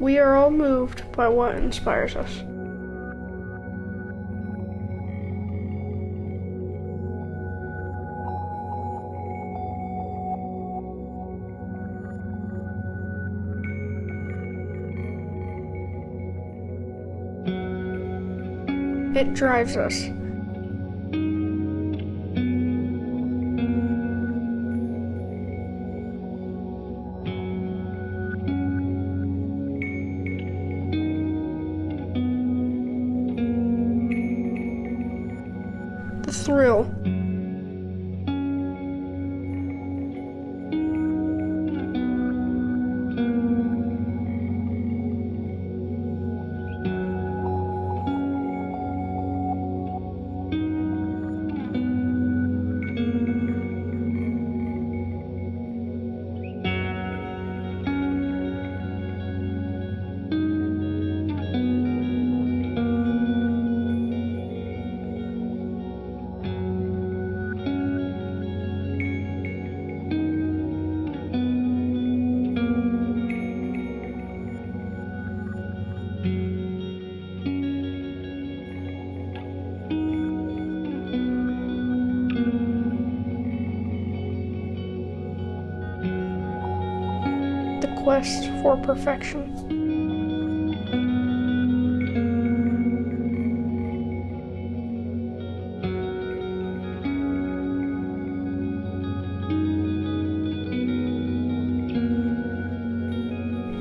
We are all moved by what inspires us. It drives us. The thrill. The quest for perfection.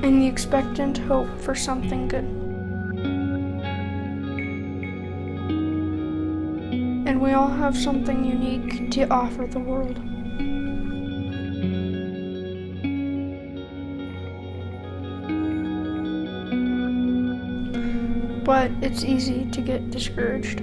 And the expectant hope for something good. And we all have something unique to offer the world. But it's easy to get discouraged.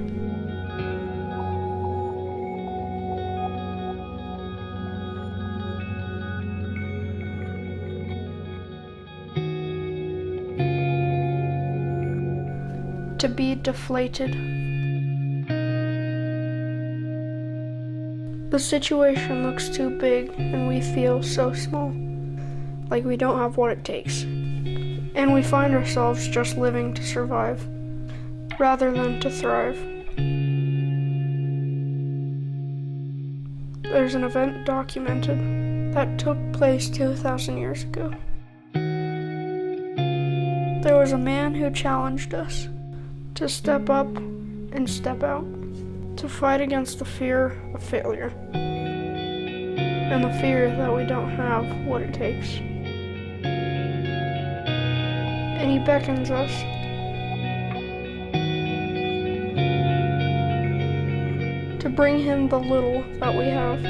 To be deflated. The situation looks too big and we feel so small, like we don't have what it takes. And we find ourselves just living to survive, rather than to thrive. There's an event documented that took place 2,000 years ago. There was a man who challenged us to step up and step out, to fight against the fear of failure, and the fear that we don't have what it takes. And he beckons us to bring him the little that we have,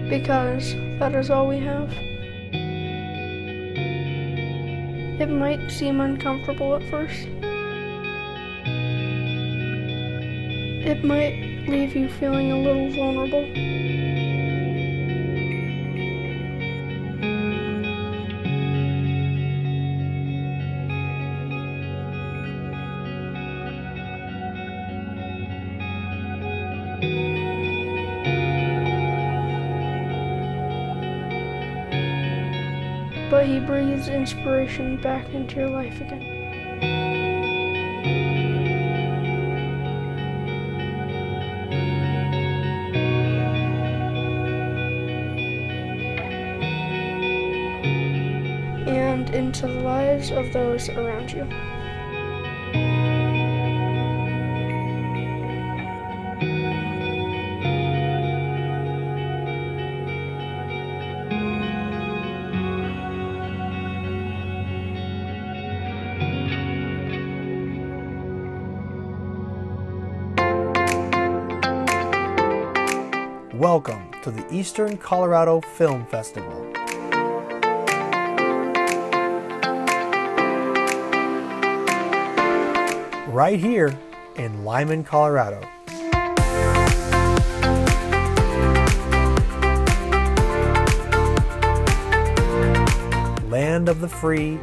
because that is all we have. It might seem uncomfortable at first. It might leave you feeling a little vulnerable. But he breathes inspiration back into your life again. And into the lives of those around you. Welcome to the Eastern Colorado Film Festival. Right here in Lyman, Colorado. Land of the free,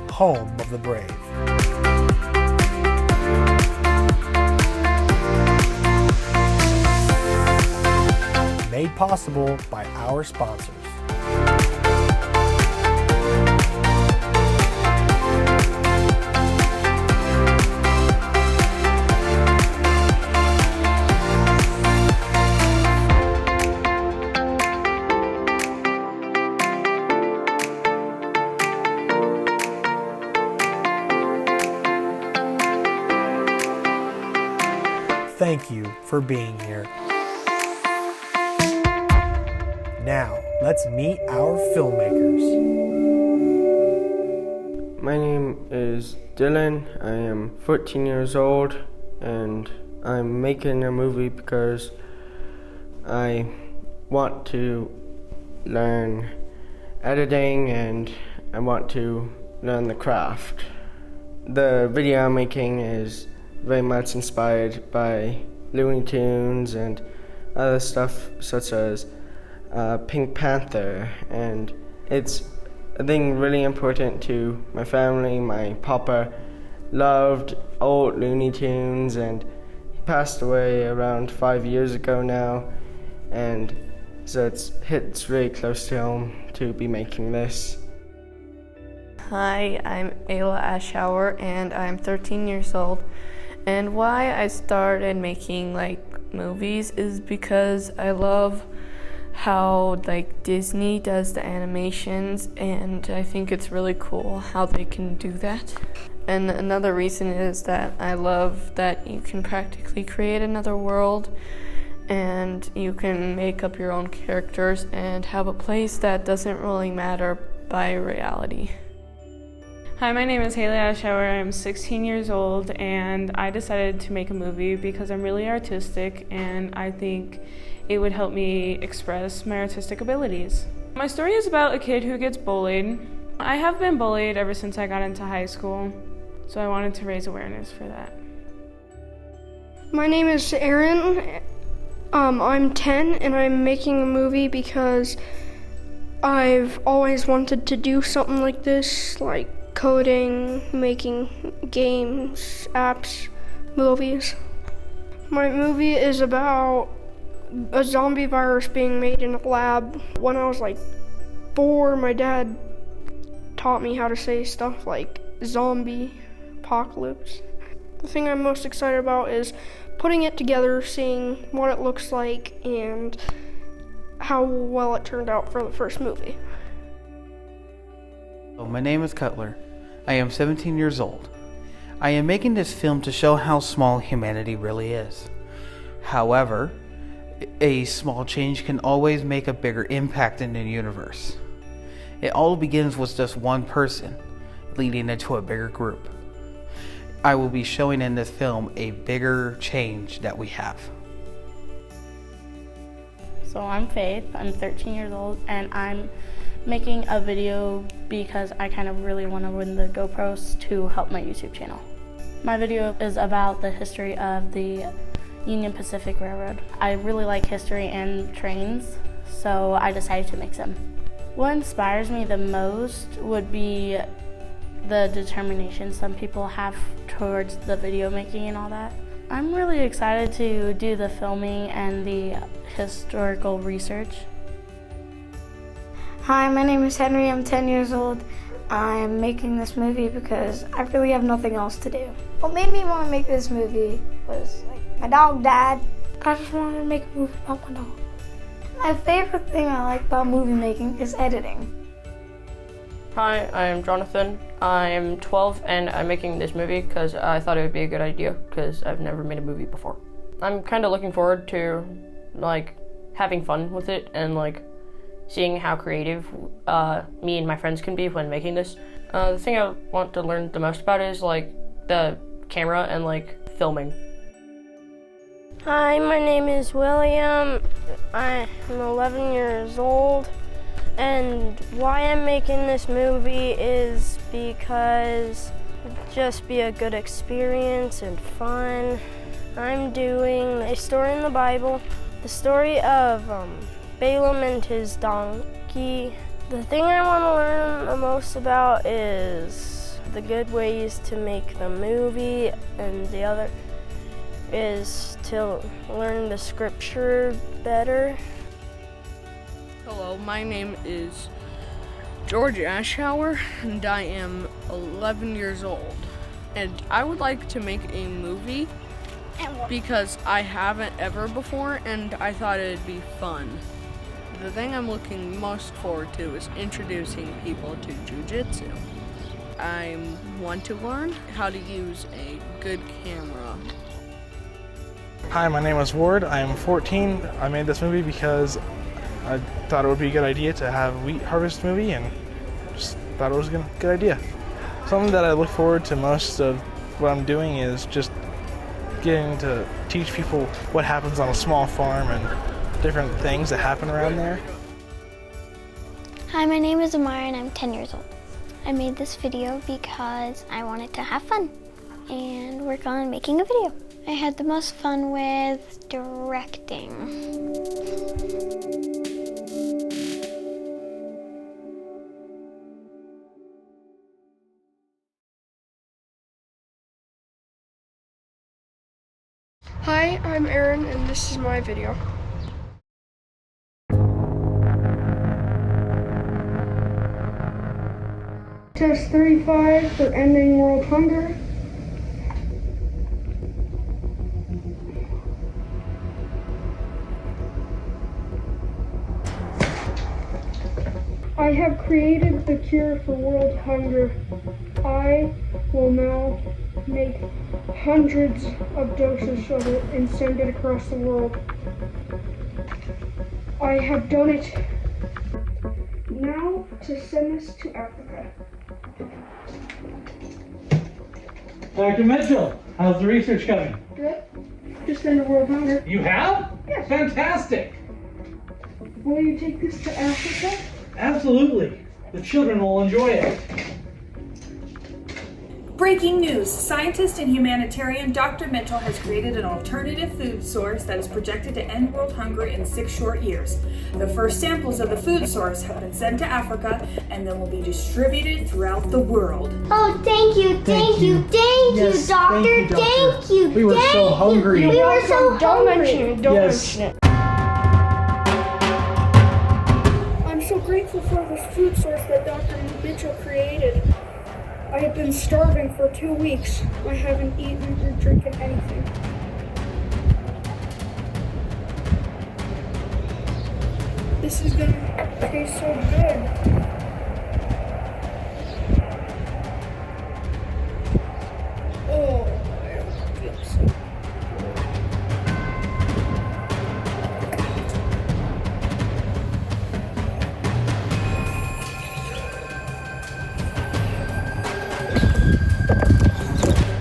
home of the brave. Made possible by our sponsors. thank you for being here. Now, let's meet our filmmakers. My name is Dylan. I am 14 years old, and I'm making a movie because I want to learn editing and I want to learn the craft. The video I'm making is very much inspired by Looney Tunes and other stuff such as Pink Panther, and it's a thing really important to my family. My papa loved old Looney Tunes, and he passed away around 5 years ago now, and so it's hits really close to home to be making this. Hi, I'm Ayla Aschauer and I'm 13 years old. And why I started making movies is because I love how Disney does the animations, and I think it's really cool how they can do that. And another reason is that I love that you can practically create another world and you can make up your own characters and have a place that doesn't really matter by reality. Hi, my name is Haley Aschauer. I'm 16 years old, and I decided to make a movie because I'm really artistic and I think it would help me express my artistic abilities. My story is about a kid who gets bullied. I have been bullied ever since I got into high school, so I wanted to raise awareness for that. My name is Aaron. I'm 10 and I'm making a movie because I've always wanted to do something like this, like coding, making games, apps, movies. My movie is about a zombie virus being made in a lab. When I was 4, my dad taught me how to say stuff like zombie apocalypse. The thing I'm most excited about is putting it together, seeing what it looks like, and how well it turned out for the first movie. My name is Cutler. I am 17 years old. I am making this film to show how small humanity really is. However, a small change can always make a bigger impact in the universe. It all begins with just one person, leading into a bigger group. I will be showing in this film a bigger change that we have. So I'm Faith, I'm 13 years old, and I'm making a video because I kind of really want to win the GoPros to help my YouTube channel. My video is about the history of the Union Pacific Railroad. I really like history and trains, so I decided to make some. What inspires me the most would be the determination some people have towards the video making and all that. I'm really excited to do the filming and the historical research. Hi, my name is Henry. I'm 10 years old. I'm making this movie because I really have nothing else to do. What made me want to make this movie was my dog died. I just wanted to make a movie about my dog. My favorite thing I like about movie making is editing. Hi, I'm Jonathan. I'm 12 and I'm making this movie because I thought it would be a good idea because I've never made a movie before. I'm kind of looking forward to having fun with it and seeing how creative me and my friends can be when making this. The thing I want to learn the most about is the camera and filming. Hi, my name is William. I'm 11 years old, and why I'm making this movie is because it'd just be a good experience and fun. I'm doing a story in the Bible, the story of Balaam and his donkey. The thing I want to learn the most about is the good ways to make the movie, and the other is to learn the scripture better. Hello, my name is George Aschauer, and I am 11 years old. And I would like to make a movie because I haven't ever before, and I thought it'd be fun. The thing I'm looking most forward to is introducing people to jiu-jitsu. I want to learn how to use a good camera. Hi, my name is Ward. I am 14. I made this movie because I thought it would be a good idea to have a wheat harvest movie, and just thought it was a good idea. Something that I look forward to most of what I'm doing is just getting to teach people what happens on a small farm and different things that happen around there. Hi, my name is Amara and I'm 10 years old. I made this video because I wanted to have fun and work on making a video. I had the most fun with directing. Hi, I'm Aaron and this is my video. Test 35 for ending world hunger. I have created the cure for world hunger. I will now make hundreds of doses of it and send it across the world. I have done it. Now to send this to Africa. Dr. Mitchell, how's the research coming? Good. Just ended world hunger. You have? Yes. Fantastic. Will you take this to Africa? Absolutely. The children will enjoy it. Breaking news! Scientist and humanitarian Dr. Mitchell has created an alternative food source that is projected to end world hunger in 6 short years. The first samples of the food source have been sent to Africa and then will be distributed throughout the world. Oh, thank you, thank you, doctor, thank you. We were so hungry. We were so Don't hungry. mention it, don't Yes. mention it. I'm so grateful for this food source that Dr. Mitchell created. I have been starving for 2 weeks. I haven't eaten or drinking anything. This is gonna taste so good. Oh, I feel so.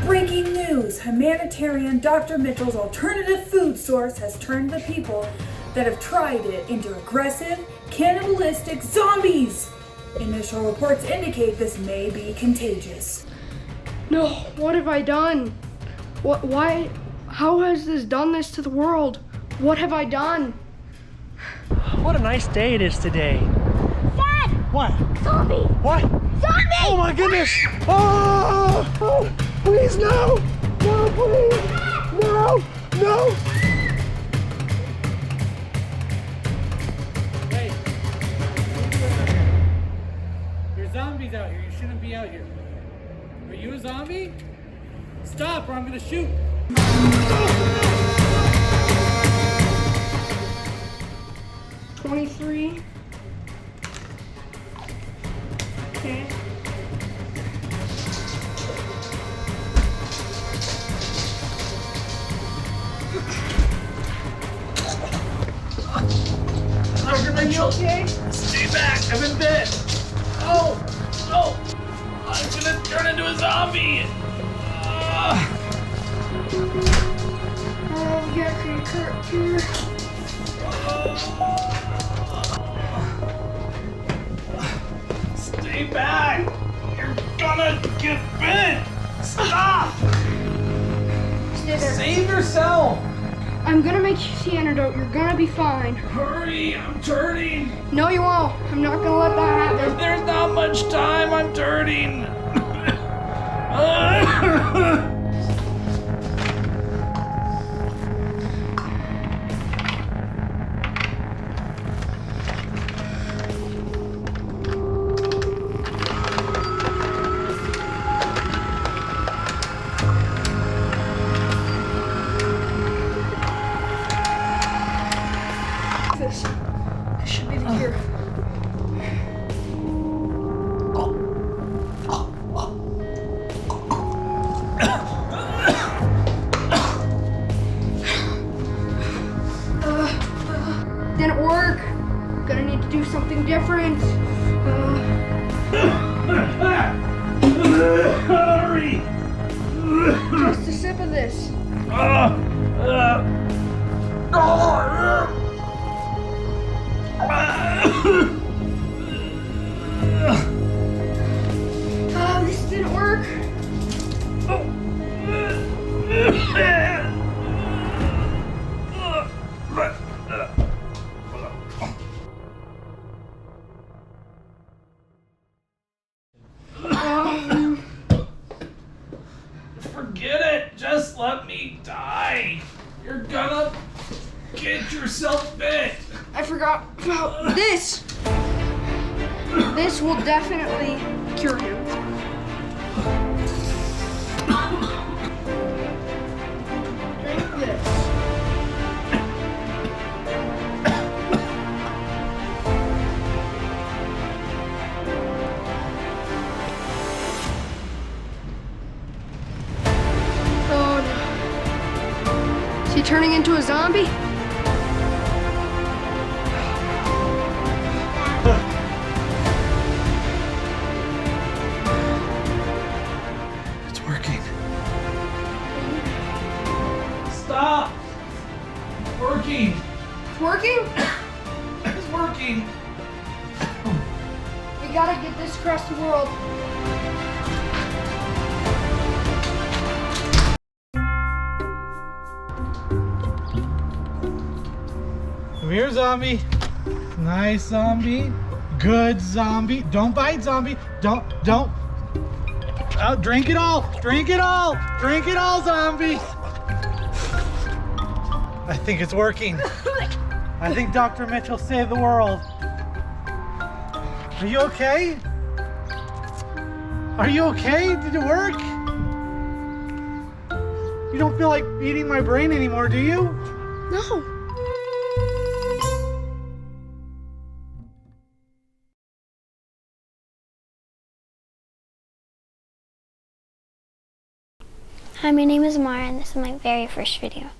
Breaking news! Humanitarian Dr. Mitchell's alternative food source has turned the people that have tried it into aggressive, cannibalistic zombies. Initial reports indicate this may be contagious. No, what have I done? Why? How has this done this to the world? What have I done? What a nice day it is today. Dad! What? Zombie! What? Zombie! Oh my goodness! Oh! Oh! Please no! No, please! No! No! Hey! There's zombies out here. You shouldn't be out here. Are you a zombie? Stop or I'm gonna shoot! 23. Okay. Dr. Mitchell! Okay. Stay back! I've been bit! Oh! No! I'm gonna turn into a zombie! Oh, we gotta create a cure. Stay back! You're gonna get bit! Stop! Stay there. Save yourself! I'm gonna make you the antidote. You're gonna be fine. Hurry! I'm turning! No, you won't. I'm not gonna let that happen. There's not much time! I'm turning! This should be the cure. different. Hurry! Just a sip of this. Oh, this didn't work. Forget it. Just let me die. You're gonna get yourself bit. I forgot about this. This will definitely cure him. Drink this. Oh no. Is he turning into a zombie? It's working. Stop. It's working. It's working? It's working. We gotta get this across the world. Come here, zombie. Nice zombie. Good zombie. Don't bite, zombie. Don't. Oh, drink it all. Drink it all. Drink it all, zombie. I think it's working. I think Dr. Mitchell saved the world. Are you okay? Are you okay? Did it work? You don't feel like eating my brain anymore, do you? No. Hi, my name is Mara, and this is my very first video.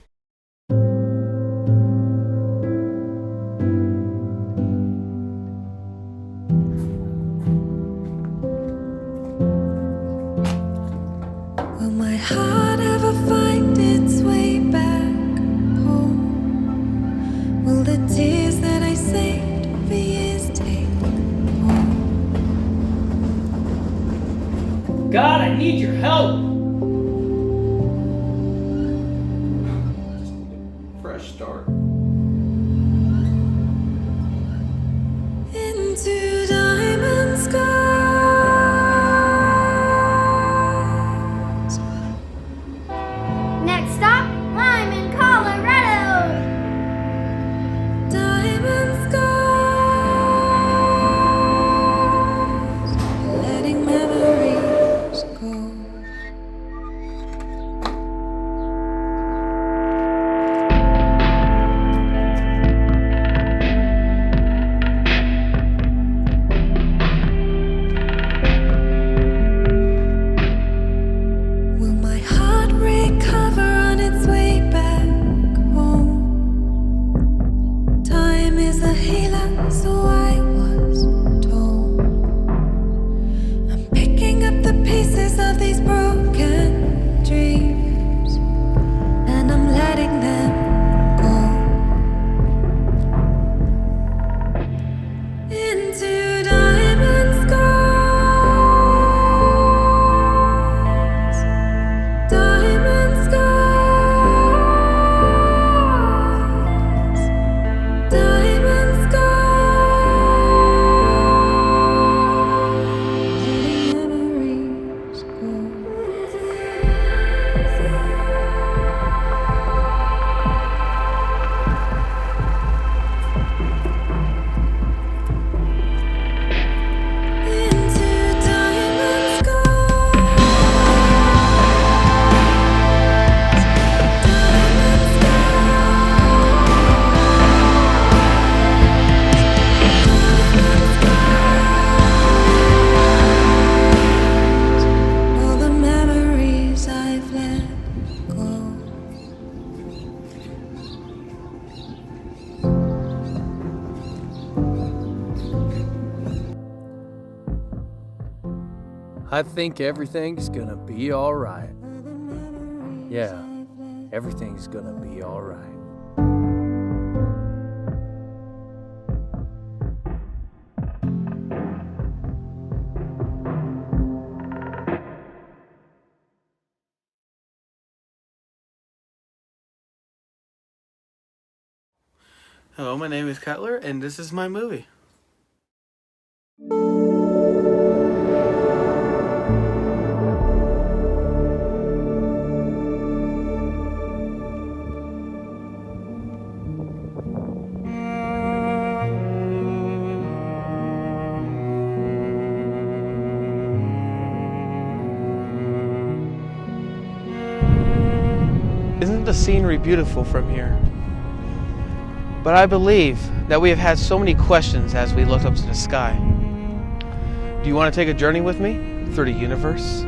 Will my heart ever find its way back home? Will the tears that I saved for years take home? God, I need your help. Fresh start. Into diamond skies. Next stop, Lyman, Colorado. Diamond skies. Letting memories go. I think everything's gonna be alright. Yeah, everything's gonna be alright. Hello, my name is Cutler, and this is my movie. Isn't the scenery beautiful from here? But I believe that we have had so many questions as we looked up to the sky. Do you want to take a journey with me through the universe?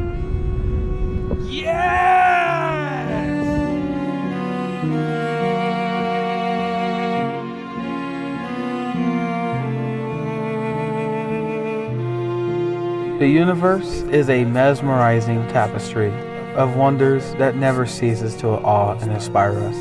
The universe is a mesmerizing tapestry of wonders that never ceases to awe and inspire us.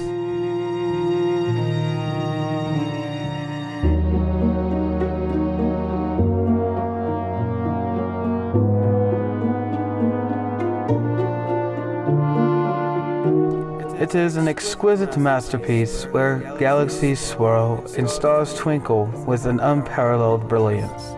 It is an exquisite masterpiece where galaxies swirl and stars twinkle with an unparalleled brilliance.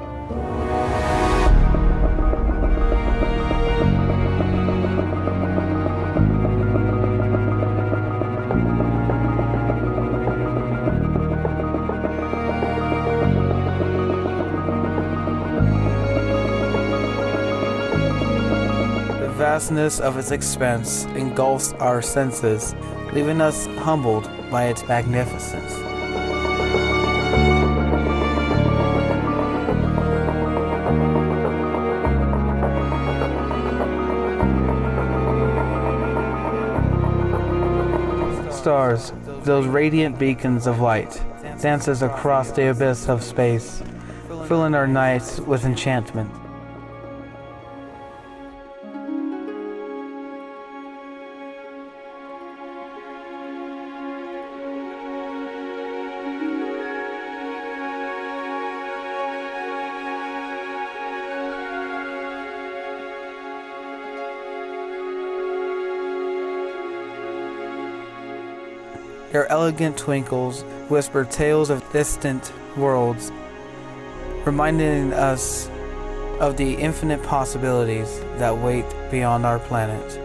The vastness of its expanse engulfs our senses, leaving us humbled by its magnificence. Stars, those radiant beacons of light, dances across the abyss of space, filling our nights with enchantment. Their elegant twinkles whisper tales of distant worlds, reminding us of the infinite possibilities that wait beyond our planet.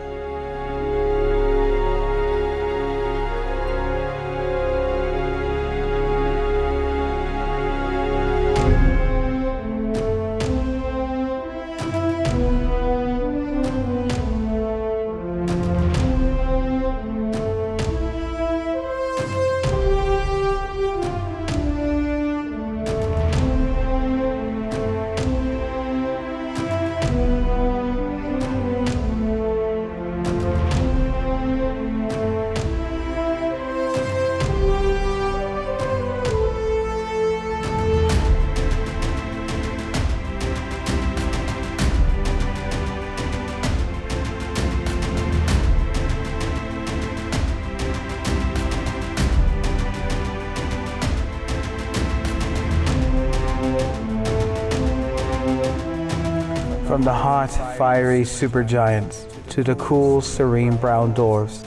From the hot, fiery supergiants to the cool, serene brown dwarfs,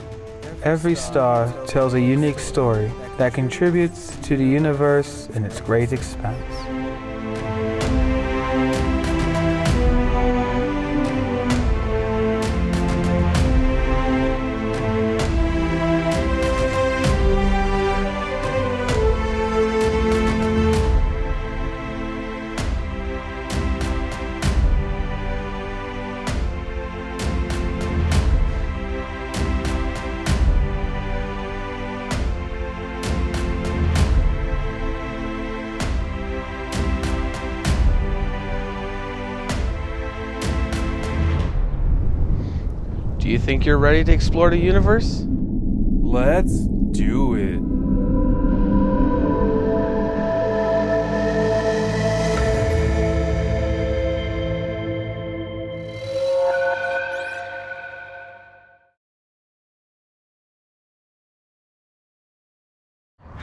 every star tells a unique story that contributes to the universe in its great expanse. Do you think you're ready to explore the universe? Let's do it.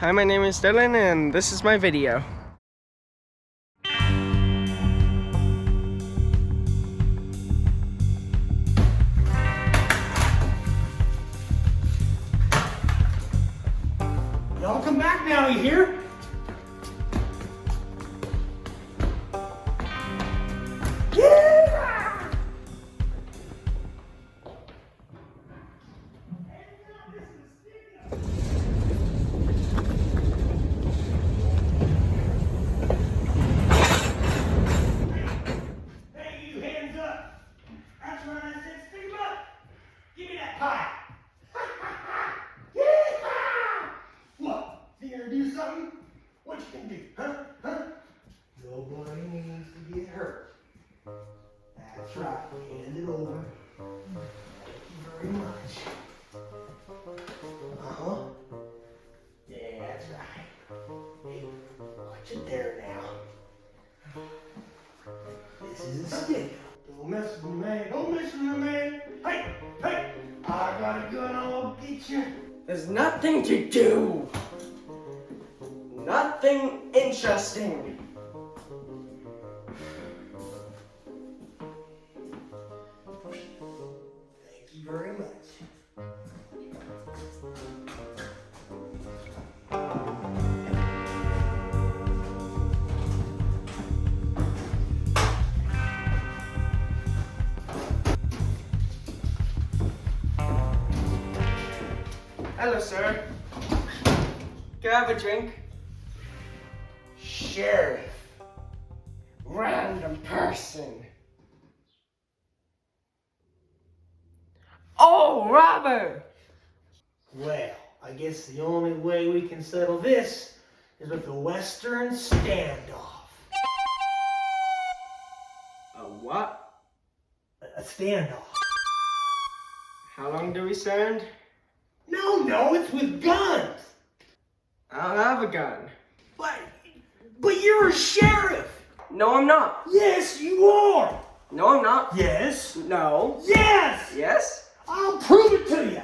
Hi, my name is Dylan, and this is my video. Y'all come back now, you hear? Nobody needs to get hurt. That's right. Hand it over. Thank you very much. Uh-huh. Yeah, that's right. Hey, watch it there now. This is a stick. Don't mess with me, man. Don't mess with me, man. Hey, hey. I got a gun. I'll get you. There's nothing to do. Nothing interesting. Thank you very much. Hello, sir. Can I have a drink? Sheriff. Random person. Oh, robber! Well, I guess the only way we can settle this is with a Western standoff. A what? A standoff. How long do we stand? No, it's with guns. I don't have a gun. But you're a sheriff. No, I'm not. Yes, you are. No, I'm not. Yes. No. Yes. Yes? I'll prove it to you.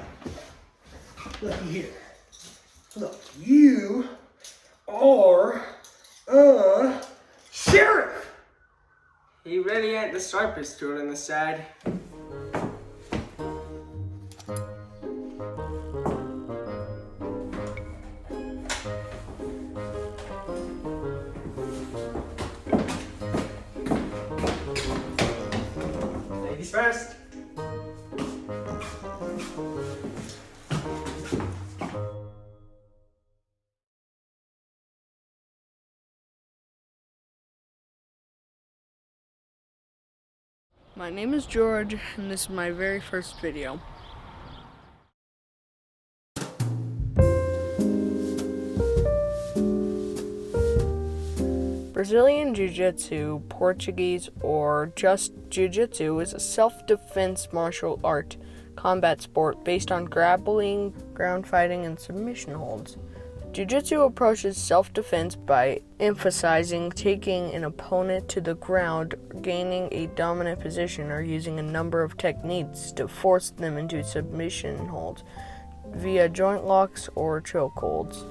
Looky here. Look, you are a sheriff. He really ain't the sharpest tool in the side. Ladies first. My name is George, and this is my very first video. Brazilian Jiu-Jitsu, Portuguese, or just Jiu-Jitsu is a self-defense martial art combat sport based on grappling, ground fighting, and submission holds. Jiu-Jitsu approaches self-defense by emphasizing taking an opponent to the ground, gaining a dominant position, or using a number of techniques to force them into submission holds via joint locks or chokeholds.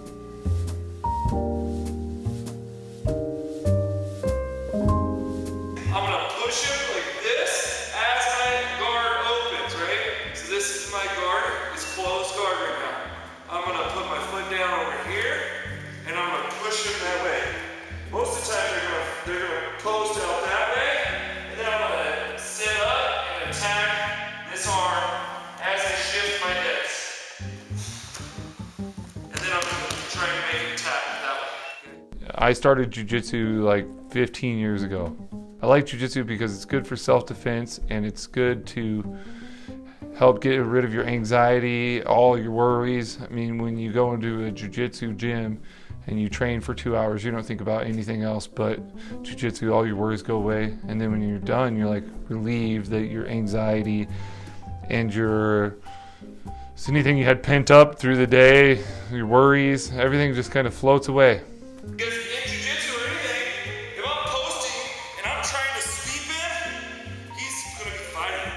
I'm gonna push him like this as my guard opens, right? So this is my guard, it's closed guard right now. I'm gonna put my foot down over here, and I'm gonna push him that way. Most of the time they're gonna close out that way, and then I'm gonna sit up and attack this arm as I shift my hips. And then I'm gonna try to make an attack that way. I started jiu-jitsu like 15 years ago. I like jiu-jitsu because it's good for self-defense and it's good to help get rid of your anxiety, all your worries. I mean, when you go into a jiu-jitsu gym and you train for 2 hours, you don't think about anything else but jiu-jitsu. All your worries go away. And then when you're done, you're like relieved that your anxiety and so anything you had pent up through the day, your worries, everything just kind of floats away. Because in jiu-jitsu or anything, if I'm posting and I'm trying to sweep him, he's gonna be fighting,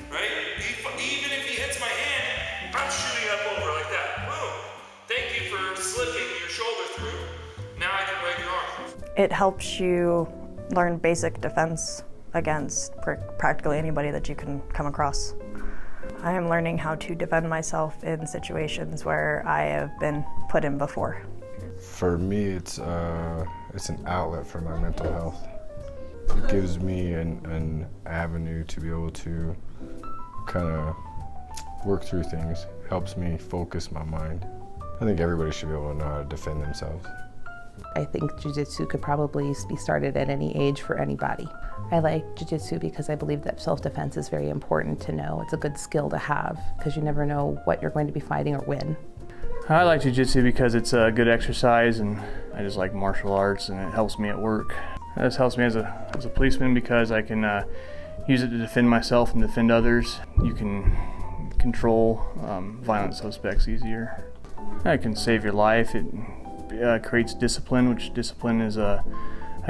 right? Even if he hits my hand, I'm shooting up over like that. Boom. Thank you for slipping your It helps you learn basic defense against practically anybody that you can come across. I am learning how to defend myself in situations where I have been put in before. For me, it's an outlet for my mental health. It gives me an avenue to be able to kind of work through things. Helps me focus my mind. I think everybody should be able to know how to defend themselves. I think jiu-jitsu could probably be started at any age for anybody. I like jiu-jitsu because I believe that self-defense is very important to know. It's a good skill to have because you never know what you're going to be fighting or when. I like jiu-jitsu because it's a good exercise, and I just like martial arts, and it helps me at work. This helps me as a policeman because I can use it to defend myself and defend others. You can control violent suspects easier. It can save your life. It creates discipline, which discipline is a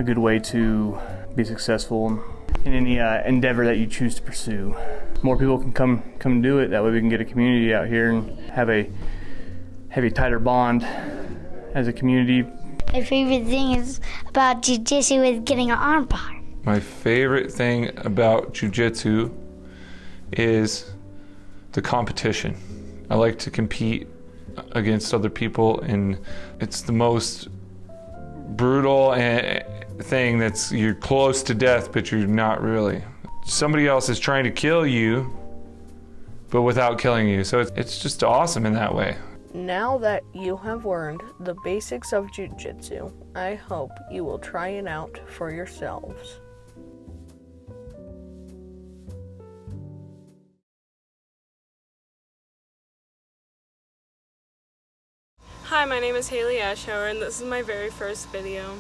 good way to be successful in any endeavor that you choose to pursue. More people can come do it. That way we can get a community out here and have a tighter bond as a community. My favorite thing is about jiu-jitsu is getting an arm bar. My favorite thing about jiu-jitsu is the competition. I like to compete against other people, and it's the most brutal thing that's you're close to death, but you're not really. Somebody else is trying to kill you, but without killing you. So it's just awesome in that way. Now that you have learned the basics of jiu-jitsu, I hope you will try it out for yourselves. Hi, my name is Haley Ashour, and this is my very first video.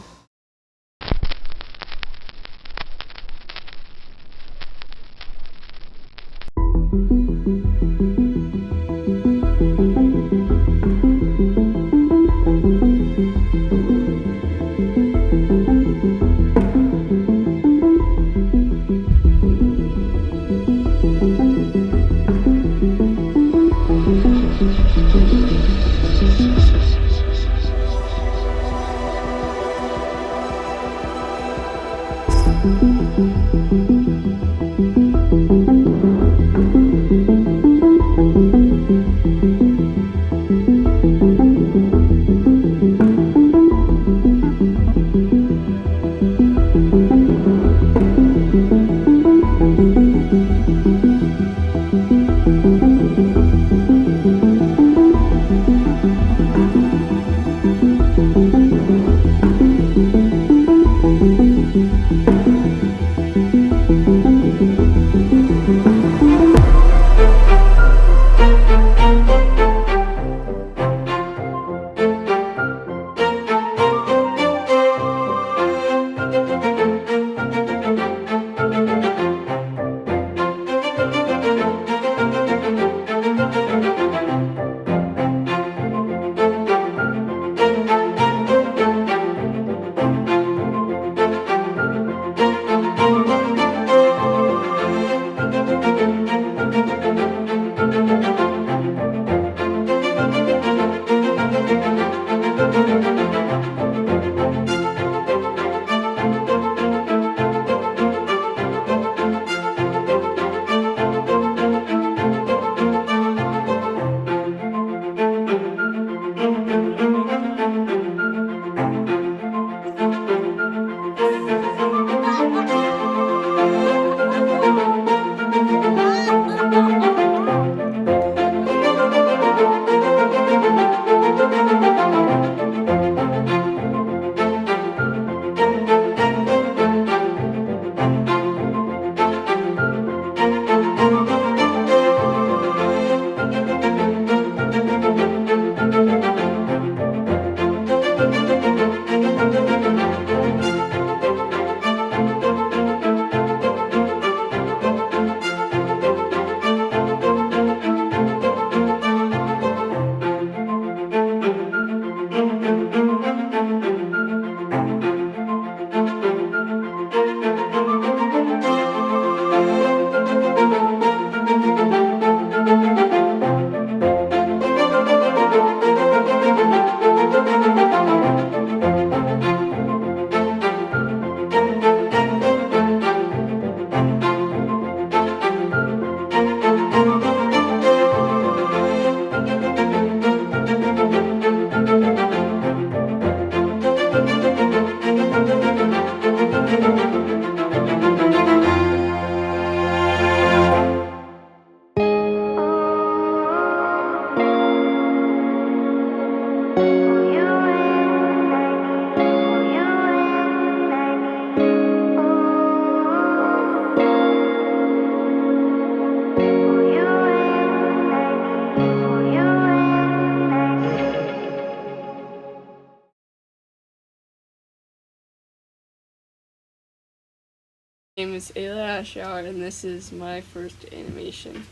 My name is Ayla Ashauer, and this is my first animation.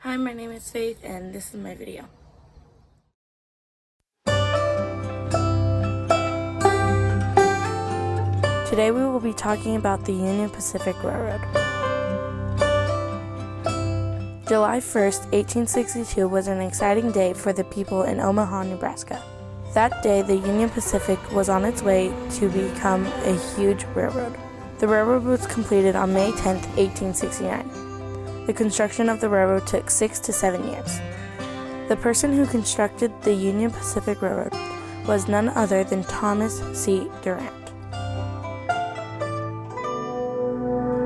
Hi, my name is Faith, and this is my video. Today we will be talking about the Union Pacific Railroad. July 1st, 1862 was an exciting day for the people in Omaha, Nebraska. That day, the Union Pacific was on its way to become a huge railroad. The railroad was completed on May 10th, 1869. The construction of the railroad took 6 to 7 years. The person who constructed the Union Pacific Railroad was none other than Thomas C. Durant.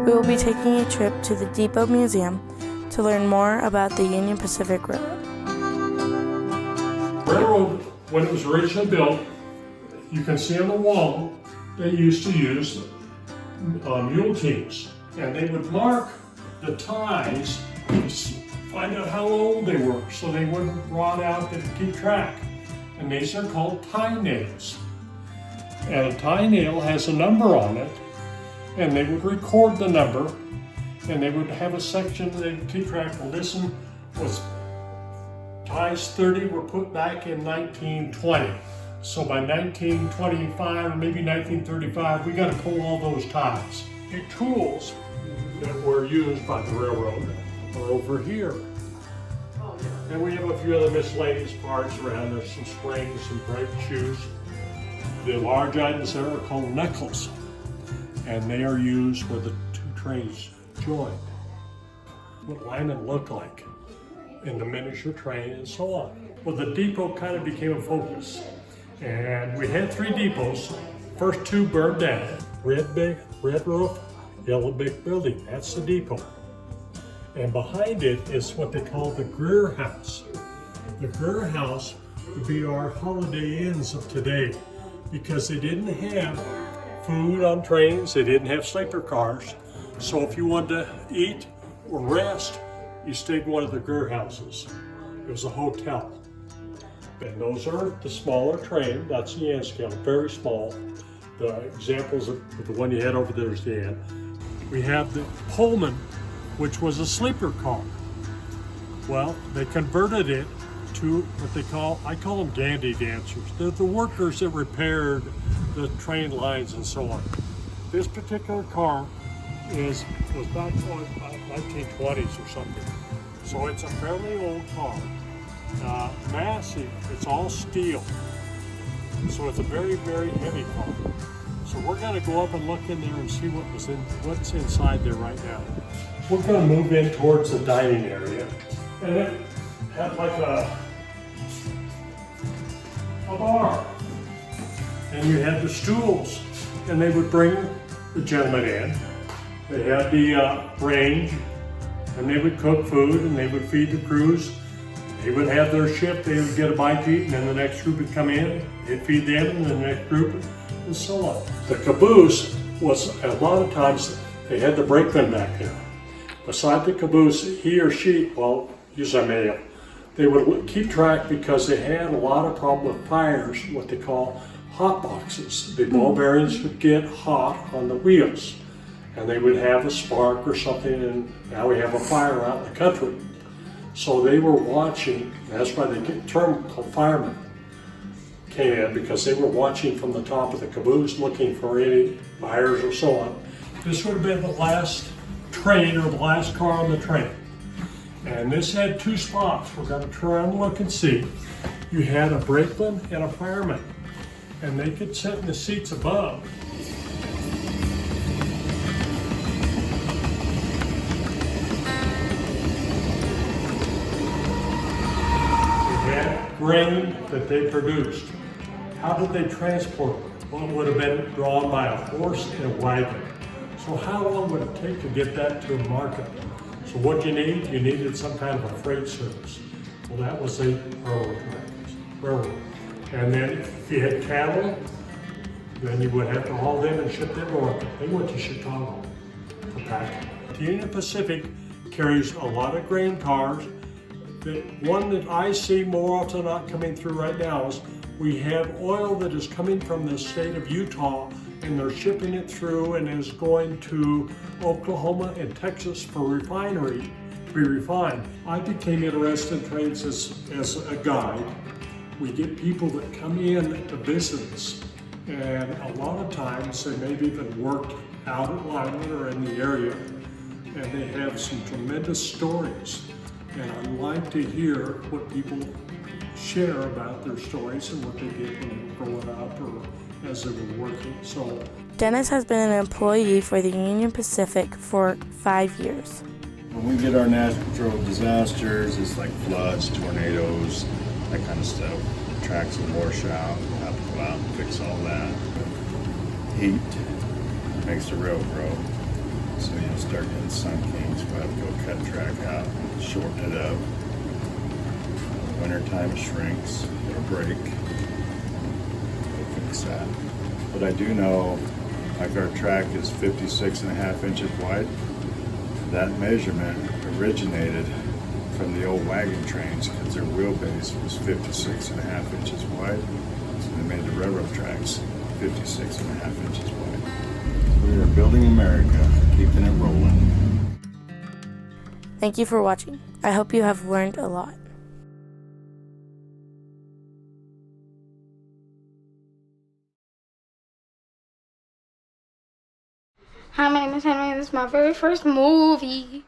We will be taking a trip to the Depot Museum to learn more about the Union Pacific Railroad. Railroad, when it was originally built, you can see on the wall, they used to use mule teams, and they would mark the ties to find out how old they were so they wouldn't rot out and keep track. And these are called tie nails. And a tie nail has a number on it, and they would record the number, and they would have a section that they would keep track of. This one was ties 30 were put back in 1920. So by 1925 or maybe 1935, we got to pull all those ties. The tools that were used by the railroad are over here. And we have a few other miscellaneous parts around. There's some springs, some brake shoes. The large items there are called knuckles, and they are used where the two trains join. What linemen look like in the miniature train and so on. Well, the depot kind of became a focus, and we had 3 depots. First 2 burned down. Red roof, yellow brick building. That's the depot. And behind it is what they call the Greer House. The Greer House would be our Holiday Inns of today, because they didn't have food on trains, they didn't have sleeper cars. So if you wanted to eat or rest, you stayed in one of the Greer houses. It was a hotel. And those are the smaller train, that's the N scale, very small. The examples of the one you had over there is the N. We have the Pullman, which was a sleeper car. Well, they converted it to what they call, I call them dandy dancers. They're the workers that repaired the train lines and so on. This particular car was back in 1920s or something. So it's a fairly old car. Massive, it's all steel. So it's a very, very heavy car. So we're gonna go up and look in there and see what's inside there right now. We're gonna move in towards the dining area. And it had like a bar. And you had the stools, and they would bring the gentleman in. They had the range, and they would cook food, and they would feed the crews. They would have their shift, they would get a bite to eat, and then the next group would come in, they'd feed them, and the next group, and so on. The caboose was, a lot of times, they had the brakeman back there. Beside the caboose, he or she, well, usually a male, they would keep track because they had a lot of problem with fires, what they call hot boxes. The ball bearings would get hot on the wheels, and they would have a spark or something, and now we have a fire out in the country. So they were watching, that's why the term called firemen came in, because they were watching from the top of the caboose looking for any fires or so on. This would have been the last train or the last car on the train. And this had 2 spots. We're going to turn around and look and see. You had a brakeman and a fireman, and they could sit in the seats above. They had grain that they produced. How did they transport it? Well, it would have been drawn by a horse and a wagon. So how long would it take to get that to a market? So what you needed some kind of a freight service. Well, that was the railroad. And then if you had cattle, then you would have to haul them and ship them north. They went to Chicago for packing. The Union Pacific carries a lot of grain cars. The one that I see more often than not coming through right now is we have oil that is coming from the state of Utah, and they're shipping it through and is going to Oklahoma and Texas for refinery to be refined. I became interested in trains as a guide. We get people that come in to visit us, and a lot of times they maybe even worked out at Lyman or in the area, and they have some tremendous stories. And I like to hear what people share about their stories and what they did when they were growing up or as they were working. So Dennis has been an employee for the Union Pacific for 5 years. When we get our natural disasters, it's like floods, tornadoes, that kind of stuff. The tracks will wash out, we'll have to go out and fix all that. Heat makes the rail grow, so you'll start getting sun kings. We'll have to go cut track out, shorten it up. Wintertime shrinks, it'll break. We'll fix that. But I do know, like our track is 56.5 inches wide. That measurement originated from the old wagon trains because their wheelbase was 56.5 inches wide. So they made the railroad tracks 56.5 inches wide. We are building America, keeping it rolling. Thank you for watching. I hope you have learned a lot. Hi, my name is Henry. This is my very first movie.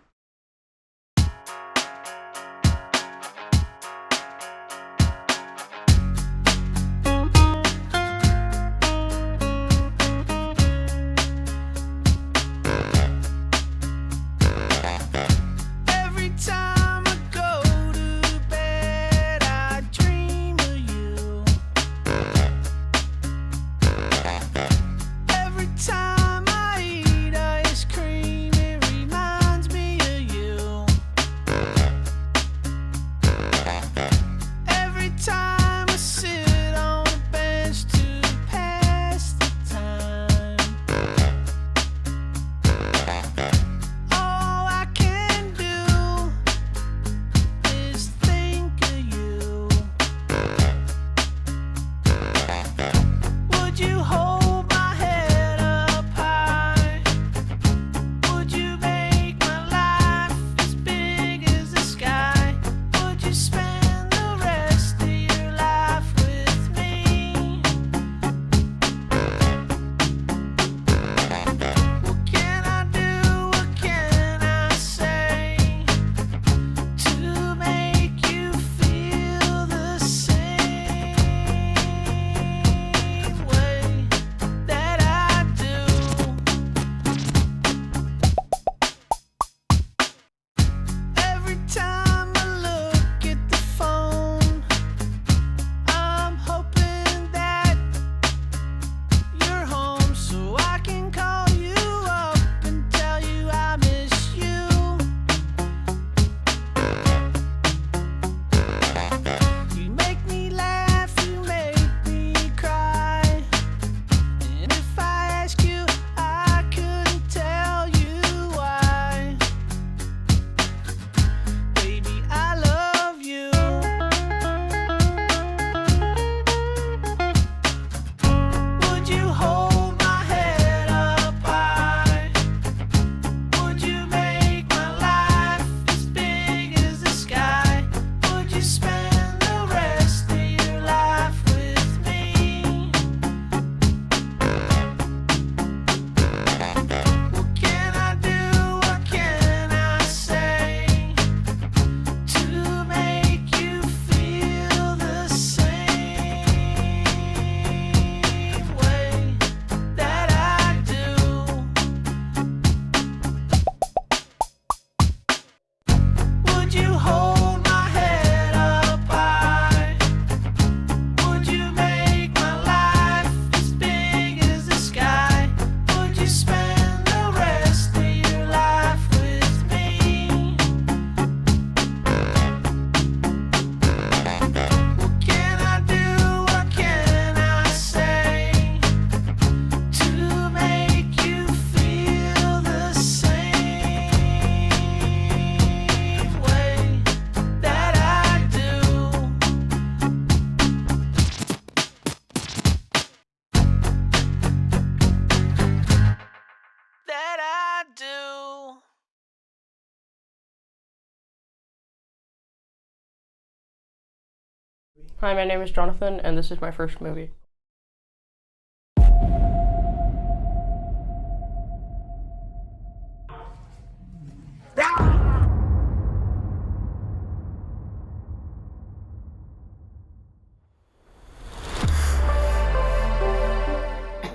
Hi, my name is Jonathan, and this is my first movie.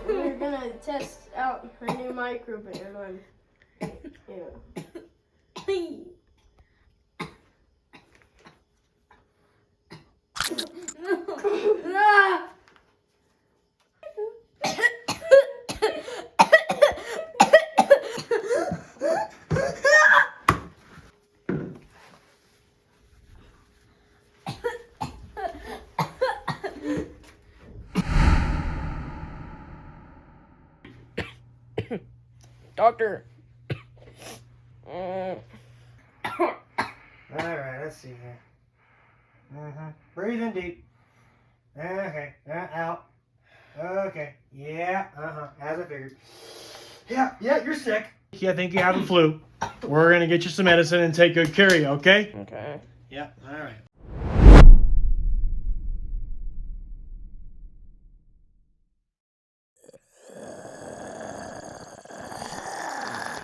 We're gonna test out her new microban on, Ah! Doctor. Alright, let's see here. Breathe in deep. Okay, out. Okay, yeah, as I figured. Yeah, you're sick. I think you have the flu. We're gonna get you some medicine and take good care of you, okay? Okay. Yeah, alright.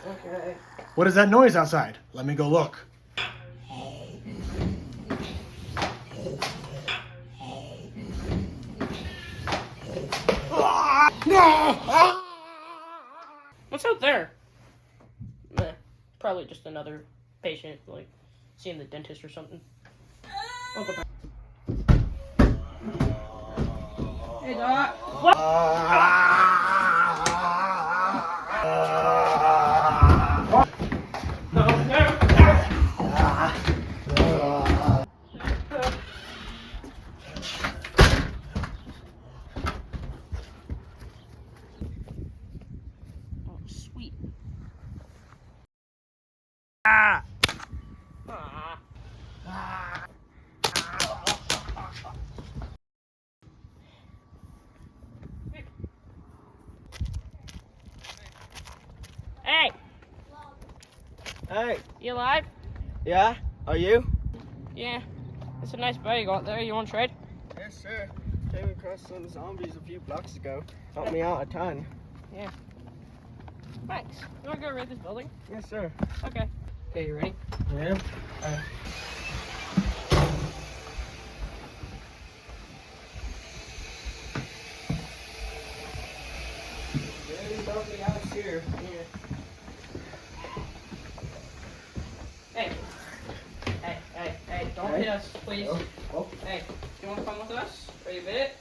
Okay. What is that noise outside? Let me go look. What's out there? Probably just another patient, like, seeing the dentist or something. I'll go back. Hey, Doc. What? Oh, sweet. Hey! Hey. You alive? Yeah? Are you? Yeah. It's a nice bow you got there. You want to trade? Yes, sir. Came across some zombies a few blocks ago. Helped me out a ton. Yeah. Thanks. You want to go raid this building? Yes, sir. Okay. Okay, you ready? Yeah. There's nobody else here. Hey. Hey, don't hit us, please. Oh. Hey, you want to come with us? Are you bit?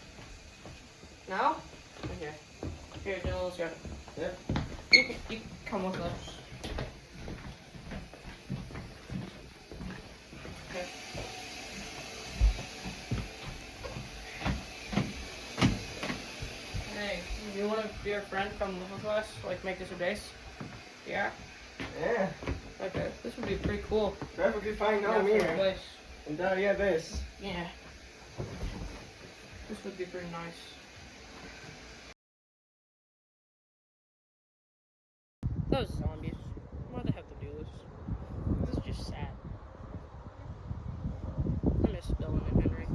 No? Okay. Here, Dylan, let's go. Yeah. You can come with us. Okay. Hey, you want to be our friend? Come live with us? Like, make this a base? Yeah? Yeah. Okay, this would be pretty cool. Perfectly fine Yeah, now, for me. a place. And yeah, this. Yeah. This would be pretty nice. Those zombies. Why'd they have to do this? This is just sad. I miss Dylan and Henry.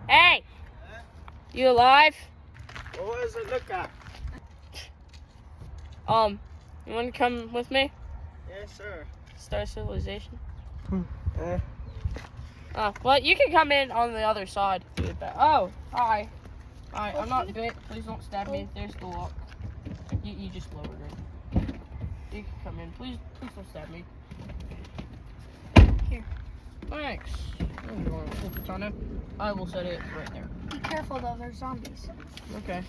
Hey! You alive? What does it look like? You want to come with me? Yes, sir. Star Civilization? Eh. Well, you can come in on the other side. Oh, hi. Hi, I'm not bit. Please don't stab me. There's the lock. You just lowered it. You can come in. Please don't stab me. Here. Thanks. You want to flip it on him? I will set it right there. Be careful though, there's zombies. Okay.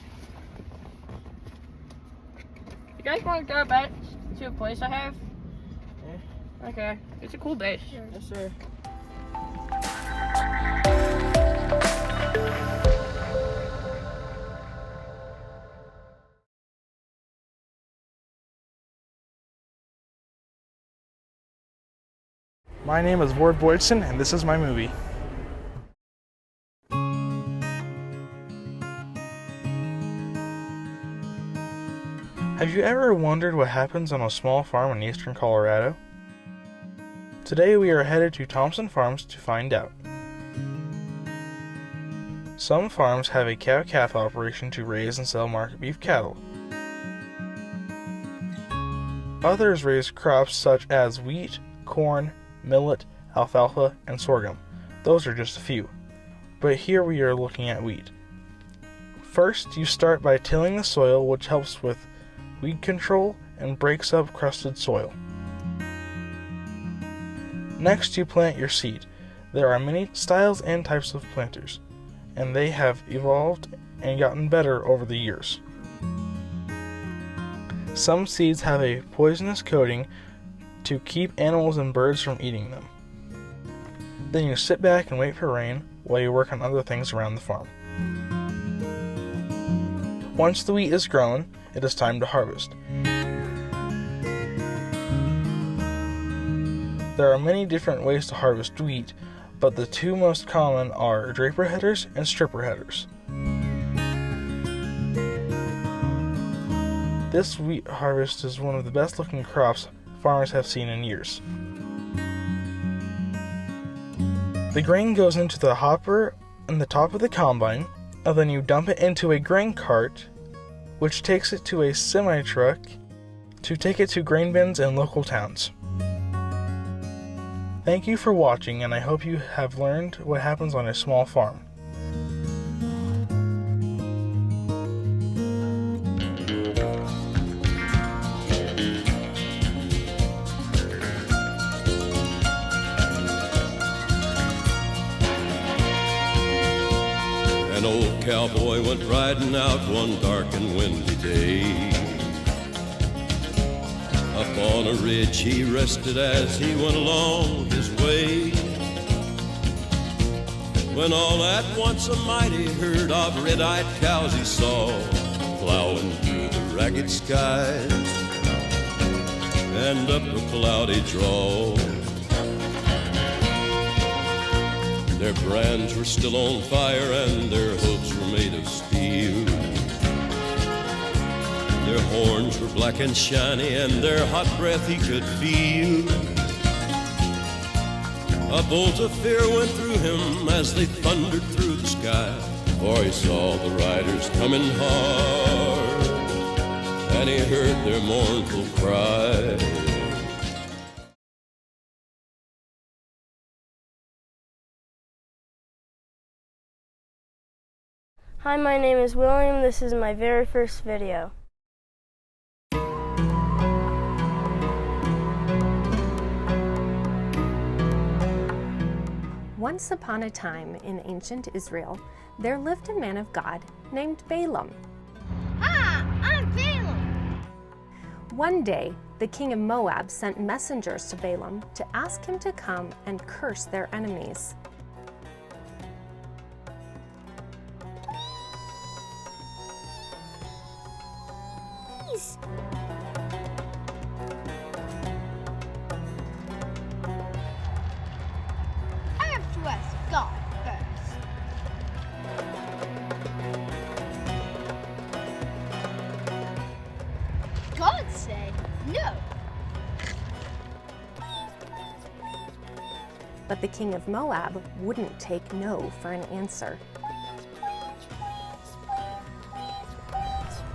You guys want to go back to a place I have? Yeah. Okay. It's a cool base. Yes, sir. My name is Ward Boydson, and this is my movie. Have you ever wondered what happens on a small farm in eastern Colorado? Today we are headed to Thompson Farms to find out. Some farms have a cow-calf operation to raise and sell market beef cattle. Others raise crops such as wheat, corn, millet, alfalfa, and sorghum. Those are just a few. But here we are looking at wheat. First, you start by tilling the soil, which helps with weed control and breaks up crusted soil. Next, you plant your seed. There are many styles and types of planters, and they have evolved and gotten better over the years. Some seeds have a poisonous coating to keep animals and birds from eating them. Then you sit back and wait for rain while you work on other things around the farm. Once the wheat is grown, it is time to harvest. There are many different ways to harvest wheat, but the two most common are draper headers and stripper headers. This wheat harvest is one of the best looking crops farmers have seen in years. The grain goes into the hopper on the top of the combine, and then you dump it into a grain cart, which takes it to a semi-truck to take it to grain bins in local towns. Thank you for watching, and I hope you have learned what happens on a small farm. An old cowboy went riding out one dark and windy day. Up on a ridge he rested as he went along his way, when all at once a mighty herd of red-eyed cows he saw plowing through the ragged skies and up a cloudy draw. Their brands were still on fire and their hooves were made of steel. Their horns were black and shiny and their hot breath he could feel. A bolt of fear went through him as they thundered through the sky, for he saw the riders coming hard and he heard their mournful cry. Hi, my name is William. This is my very first video. Once upon a time in ancient Israel, there lived a man of God named Balaam. Hi, I'm Balaam. One day, the king of Moab sent messengers to Balaam to ask him to come and curse their enemies. I have to ask God first. God said no. But the king of Moab wouldn't take no for an answer.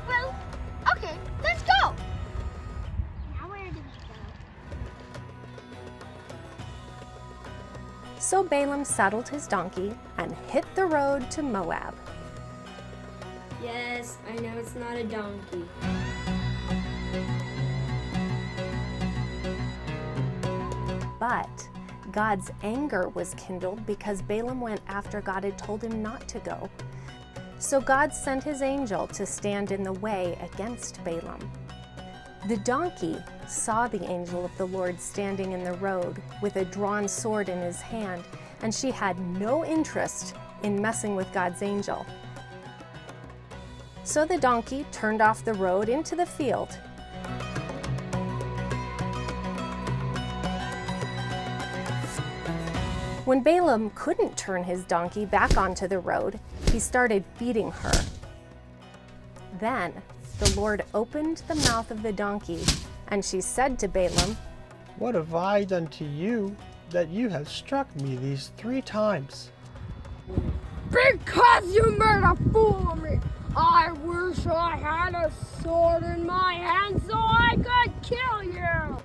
Well, okay, let's go. Now where do we go? So Balaam saddled his donkey and hit the road to Moab. Yes, I know it's not a donkey. But God's anger was kindled because Balaam went after God had told him not to go. So God sent his angel to stand in the way against Balaam. The donkey saw the angel of the Lord standing in the road with a drawn sword in his hand, and she had no interest in messing with God's angel. So the donkey turned off the road into the field. When Balaam couldn't turn his donkey back onto the road, he started beating her. Then the Lord opened the mouth of the donkey, and she said to Balaam, "What have I done to you that you have struck me these 3 times? Because you made a fool of me. I wish I had a sword in my hand so I could kill you.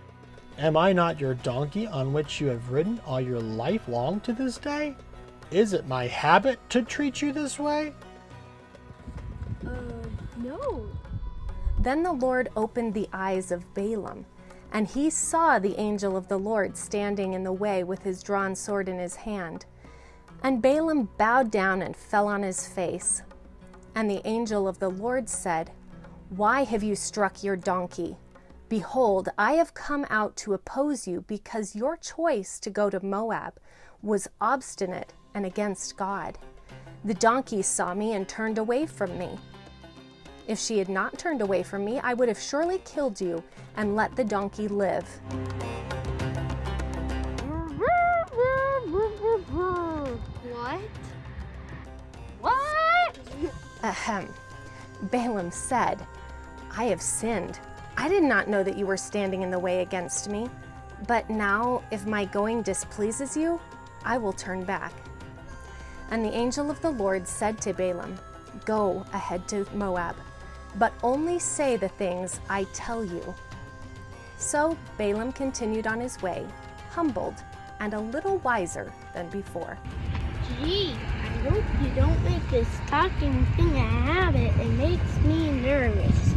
Am I not your donkey on which you have ridden all your life long to this day? Is it my habit to treat you this way?" No. Then the Lord opened the eyes of Balaam, and he saw the angel of the Lord standing in the way with his drawn sword in his hand. And Balaam bowed down and fell on his face. And the angel of the Lord said, "Why have you struck your donkey? Behold, I have come out to oppose you because your choice to go to Moab was obstinate and against God. The donkey saw me and turned away from me. If she had not turned away from me, I would have surely killed you and let the donkey live." What? Ahem. Balaam said, "I have sinned. I did not know that you were standing in the way against me. But now, if my going displeases you, I will turn back." And the angel of the Lord said to Balaam, "Go ahead to Moab, but only say the things I tell you." So Balaam continued on his way, humbled and a little wiser than before. Gee, I hope you don't make this talking thing a habit. It makes me nervous.